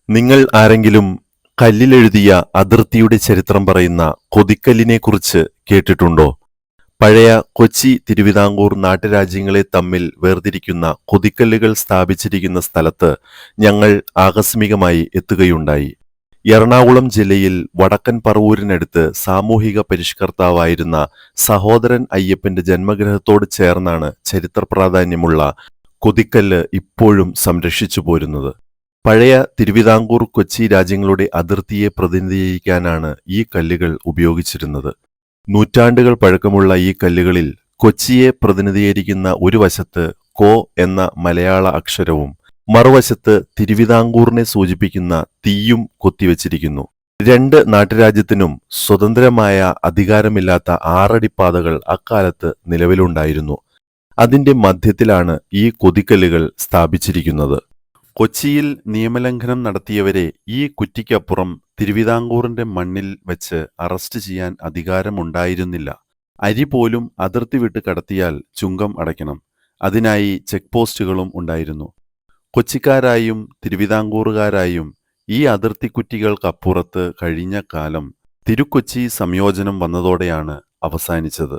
നിങ്ങൾ ആരെങ്കിലും കല്ലിലെഴുതിയ അതിർത്തിയുടെ ചരിത്രം പറയുന്ന കൊതിക്കല്ലിനെക്കുറിച്ച് കേട്ടിട്ടുണ്ടോ? പഴയ കൊച്ചി തിരുവിതാംകൂർ നാട്ടുരാജ്യങ്ങളെ തമ്മിൽ വേർതിരിക്കുന്ന കൊതിക്കല്ലുകൾ സ്ഥാപിച്ചിരിക്കുന്ന സ്ഥലത്ത് ഞങ്ങൾ ആകസ്മികമായി എത്തുകയുണ്ടായി. എറണാകുളം ജില്ലയിൽ വടക്കൻ പറവൂരിനടുത്ത് സാമൂഹിക പരിഷ്കർത്താവായിരുന്ന സഹോദരൻ അയ്യപ്പന്റെ ജന്മഗൃഹത്തോട് ചേർന്നാണ് ചരിത്ര പ്രാധാന്യമുള്ള കൊതിക്കല്ല് ഇപ്പോഴും സംരക്ഷിച്ചു പോരുന്നത്. പഴയ തിരുവിതാംകൂർ കൊച്ചി രാജ്യങ്ങളുടെ അതിർത്തിയെ പ്രതിനിധീകരിക്കാനാണ് ഈ കല്ലുകൾ ഉപയോഗിച്ചിരുന്നത്. നൂറ്റാണ്ടുകൾ പഴക്കമുള്ള ഈ കല്ലുകളിൽ കൊച്ചിയെ പ്രതിനിധീകരിക്കുന്ന ഒരു വശത്ത് കോ എന്ന മലയാള അക്ഷരവും മറുവശത്ത് തിരുവിതാംകൂറിനെ സൂചിപ്പിക്കുന്ന തീയും കൊത്തിവച്ചിരിക്കുന്നു. രണ്ട് നാട്ടുരാജ്യത്തിനും സ്വതന്ത്രമായ അധികാരമില്ലാത്ത 6 അടിപ്പാതകൾ അക്കാലത്ത് നിലവിലുണ്ടായിരുന്നു. അതിന്റെ മധ്യത്തിലാണ് ഈ കൊതിക്കല്ലുകൾ സ്ഥാപിച്ചിരിക്കുന്നത്. കൊച്ചിയിൽ നിയമലംഘനം നടത്തിയവരെ ഈ കുറ്റിക്കപ്പുറം തിരുവിതാംകൂറിന്റെ മണ്ണിൽ വെച്ച് അറസ്റ്റ് ചെയ്യാൻ അധികാരമുണ്ടായിരുന്നില്ല. അരി പോലും അതിർത്തി വിട്ട് കടത്തിയാൽ ചുങ്കം അടയ്ക്കണം. അതിനായി ചെക്ക് പോസ്റ്റുകളും ഉണ്ടായിരുന്നു. കൊച്ചിക്കാരായും തിരുവിതാംകൂറുകാരായും ഈ അതിർത്തിക്കുറ്റികൾക്കപ്പുറത്ത് കഴിഞ്ഞ കാലം തിരുക്കൊച്ചി സംയോജനം വന്നതോടെയാണ് അവസാനിച്ചത്.